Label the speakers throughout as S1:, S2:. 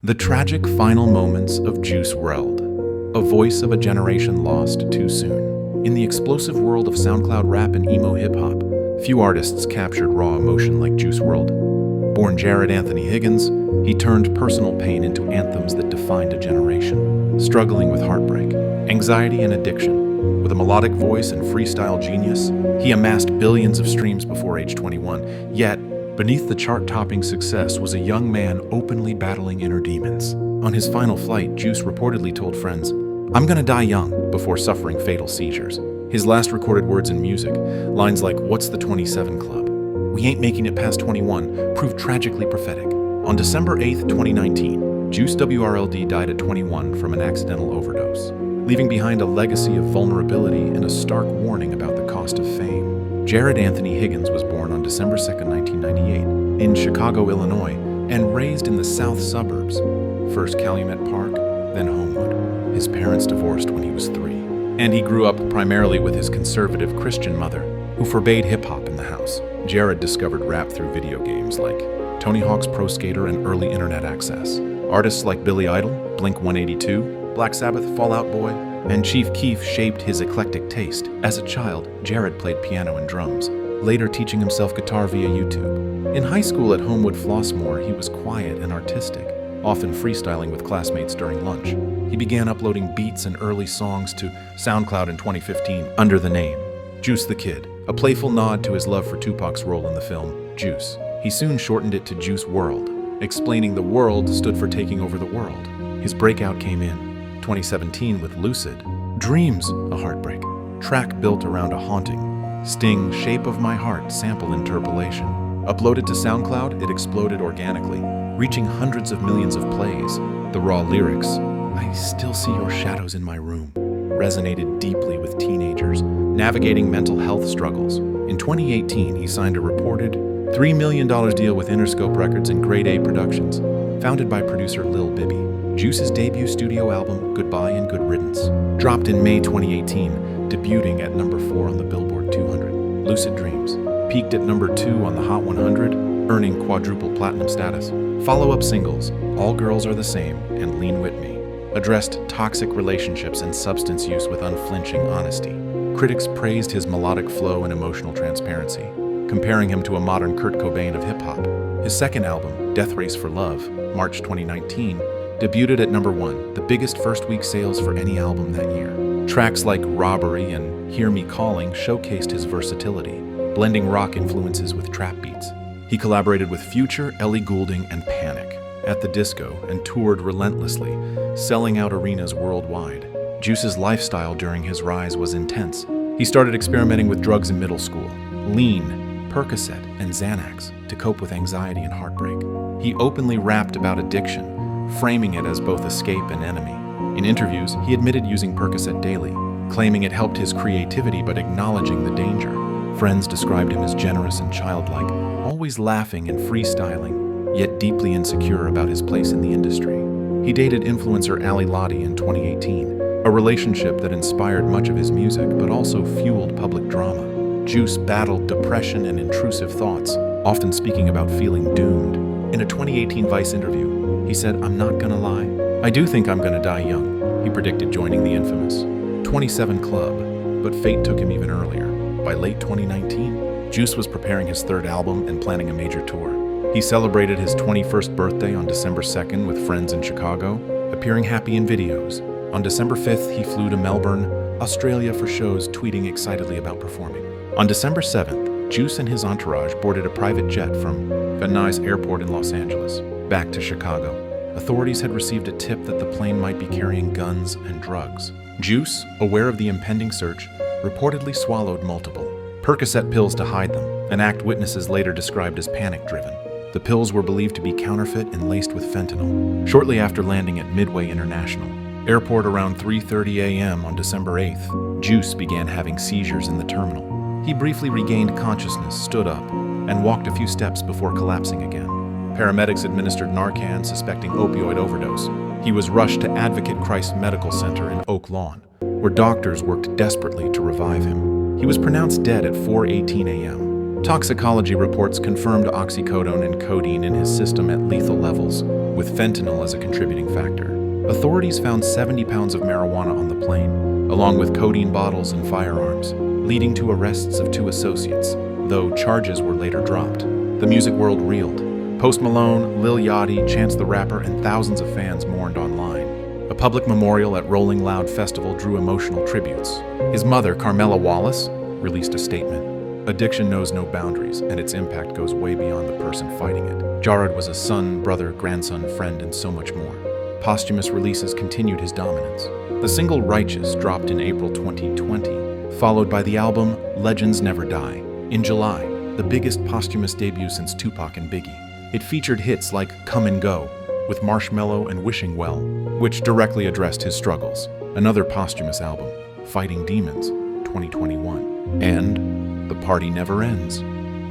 S1: The tragic final moments of WRLD, a voice of a generation lost too soon. In the explosive world of SoundCloud rap and emo hip-hop, few artists captured raw emotion like WRLD. Born Jared Anthony Higgins, he turned personal pain into anthems that defined a generation. Struggling with heartbreak, anxiety, and addiction, with a melodic voice and freestyle genius, he amassed billions of streams before age 21, yet beneath the chart-topping success was a young man openly battling inner demons. On his final flight, Juice reportedly told friends, "I'm gonna die young," before suffering fatal seizures. His last recorded words in music, lines like, "What's the 27 Club? We ain't making it past 21," proved tragically prophetic. On December 8, 2019, Juice WRLD died at 21 from an accidental overdose, leaving behind a legacy of vulnerability and a stark warning about the cost of fame. Jared Anthony Higgins was born on December 2, 1998, in Chicago, Illinois, and raised in the south suburbs, first Calumet Park, then Homewood. His parents divorced when he was 3, and he grew up primarily with his conservative Christian mother, who forbade hip-hop in the house. Jared discovered rap through video games like Tony Hawk's Pro Skater and early internet access. Artists like Billy Idol, Blink-182, Black Sabbath, Fall Out Boy, and Chief Keef shaped his eclectic taste. As a child, Jared played piano and drums, later teaching himself guitar via YouTube. In high school at Homewood Flossmoor, he was quiet and artistic, often freestyling with classmates during lunch. He began uploading beats and early songs to SoundCloud in 2015 under the name Juice the Kid, a playful nod to his love for Tupac's role in the film Juice. He soon shortened it to Juice WRLD, explaining the world stood for taking over the world. His breakout came in 2017 with Lucid, Dreams, a heartbreak, track built around a haunting, Sting, Shape of My Heart sample interpolation. Uploaded to SoundCloud, it exploded organically, reaching hundreds of millions of plays. The raw lyrics, "I still see your shadows in my room," resonated deeply with teenagers navigating mental health struggles. In 2018, he signed a reported $3 million deal with Interscope Records and Grade A Productions, founded by producer Lil Bibby. Juice's debut studio album, Goodbye and Good Riddance, dropped in May 2018, debuting at number 4 on the Billboard 200. Lucid Dreams peaked at number 2 on the Hot 100, earning quadruple platinum status. Follow-up singles, All Girls Are the Same and Lean With Me, addressed toxic relationships and substance use with unflinching honesty. Critics praised his melodic flow and emotional transparency, comparing him to a modern Kurt Cobain of hip-hop. His second album, Death Race for Love, March 2019, debuted at number 1, the biggest first-week sales for any album that year. Tracks like Robbery and Hear Me Calling showcased his versatility, blending rock influences with trap beats. He collaborated with Future, Ellie Goulding, and Panic at the Disco and toured relentlessly, selling out arenas worldwide. Juice's lifestyle during his rise was intense. He started experimenting with drugs in middle school, lean, Percocet, and Xanax to cope with anxiety and heartbreak. He openly rapped about addiction, framing it as both escape and enemy. In interviews, he admitted using Percocet daily, claiming it helped his creativity but acknowledging the danger. Friends described him as generous and childlike, always laughing and freestyling, yet deeply insecure about his place in the industry. He dated influencer Ali Lottie in 2018, a relationship that inspired much of his music but also fueled public drama. Juice battled depression and intrusive thoughts, often speaking about feeling doomed. In a 2018 Vice interview, he said, "I'm not gonna lie, I do think I'm gonna die young." He predicted joining the infamous 27 Club, but fate took him even earlier. By late 2019, Juice was preparing his third album and planning a major tour. He celebrated his 21st birthday on December 2nd with friends in Chicago, appearing happy in videos. On December 5th, he flew to Melbourne, Australia for shows, tweeting excitedly about performing. On December 7th, Juice and his entourage boarded a private jet from Van Nuys Airport in Los Angeles, back to Chicago. Authorities had received a tip that the plane might be carrying guns and drugs. Juice, aware of the impending search, reportedly swallowed multiple Percocet pills to hide them, an act witnesses later described as panic-driven. The pills were believed to be counterfeit and laced with fentanyl. Shortly after landing at Midway International Airport around 3:30 a.m. on December 8th, Juice began having seizures in the terminal. He briefly regained consciousness, stood up, and walked a few steps before collapsing again. Paramedics administered Narcan, suspecting opioid overdose. He was rushed to Advocate Christ Medical Center in Oak Lawn, where doctors worked desperately to revive him. He was pronounced dead at 4:18 a.m. Toxicology reports confirmed oxycodone and codeine in his system at lethal levels, with fentanyl as a contributing factor. Authorities found 70 pounds of marijuana on the plane, along with codeine bottles and firearms, leading to arrests of 2 associates, though charges were later dropped. The music world reeled. Post Malone, Lil Yachty, Chance the Rapper, and thousands of fans mourned online. A public memorial at Rolling Loud Festival drew emotional tributes. His mother, Carmela Wallace, released a statement. Addiction knows no boundaries, and its impact goes way beyond the person fighting it. Jared was a son, brother, grandson, friend, and so much more. Posthumous releases continued his dominance. The single Righteous dropped in April 2020, followed by the album Legends Never Die. In July, the biggest posthumous debut since Tupac and Biggie. It featured hits like Come and Go, with Marshmello and Wishing Well, which directly addressed his struggles. Another posthumous album, Fighting Demons, 2021. And The Party Never Ends,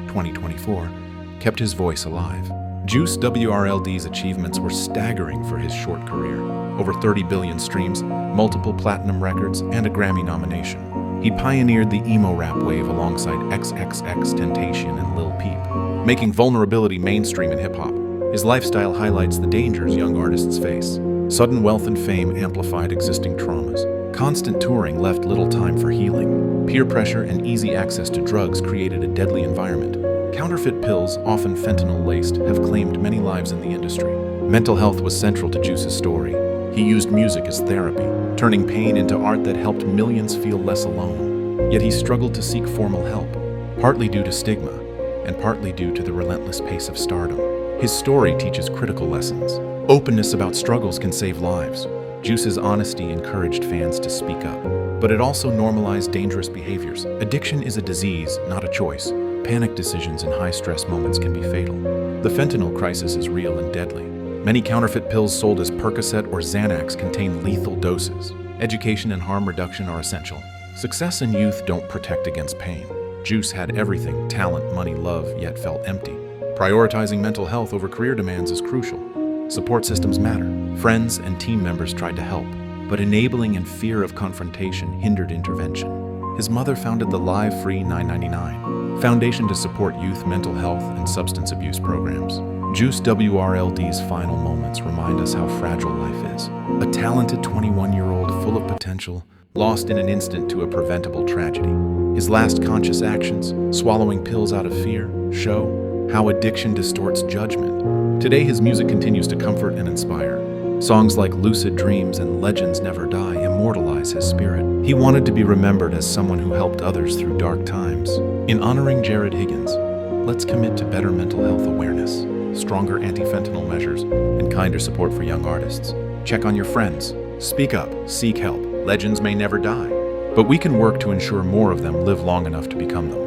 S1: 2024, kept his voice alive. Juice WRLD's achievements were staggering for his short career. Over 30 billion streams, multiple platinum records, and a Grammy nomination. He pioneered the emo rap wave alongside XXXTentacion and Lil Peep, making vulnerability mainstream in hip-hop. His lifestyle highlights the dangers young artists face. Sudden wealth and fame amplified existing traumas. Constant touring left little time for healing. Peer pressure and easy access to drugs created a deadly environment. Counterfeit pills, often fentanyl-laced, have claimed many lives in the industry. Mental health was central to Juice's story. He used music as therapy, turning pain into art that helped millions feel less alone. Yet he struggled to seek formal help, partly due to stigma, and partly due to the relentless pace of stardom. His story teaches critical lessons. Openness about struggles can save lives. Juice's honesty encouraged fans to speak up, but it also normalized dangerous behaviors. Addiction is a disease, not a choice. Panic decisions in high-stress moments can be fatal. The fentanyl crisis is real and deadly. Many counterfeit pills sold as Percocet or Xanax contain lethal doses. Education and harm reduction are essential. Success and youth don't protect against pain. Juice had everything, talent, money, love, yet felt empty. Prioritizing mental health over career demands is crucial. Support systems matter. Friends and team members tried to help, but enabling and fear of confrontation hindered intervention. His mother founded the Live Free 999 Foundation to support youth mental health and substance abuse programs. Juice WRLD's final moments remind us how fragile life is. A talented 21-year-old full of potential, lost in an instant to a preventable tragedy. His last conscious actions, swallowing pills out of fear, show how addiction distorts judgment. Today, his music continues to comfort and inspire. Songs like Lucid Dreams and Legends Never Die immortalize his spirit. He wanted to be remembered as someone who helped others through dark times. In honoring Jared Higgins, let's commit to better mental health awareness, stronger anti-fentanyl measures, and kinder support for young artists. Check on your friends. Speak up. Seek help. Legends may never die, but we can work to ensure more of them live long enough to become them.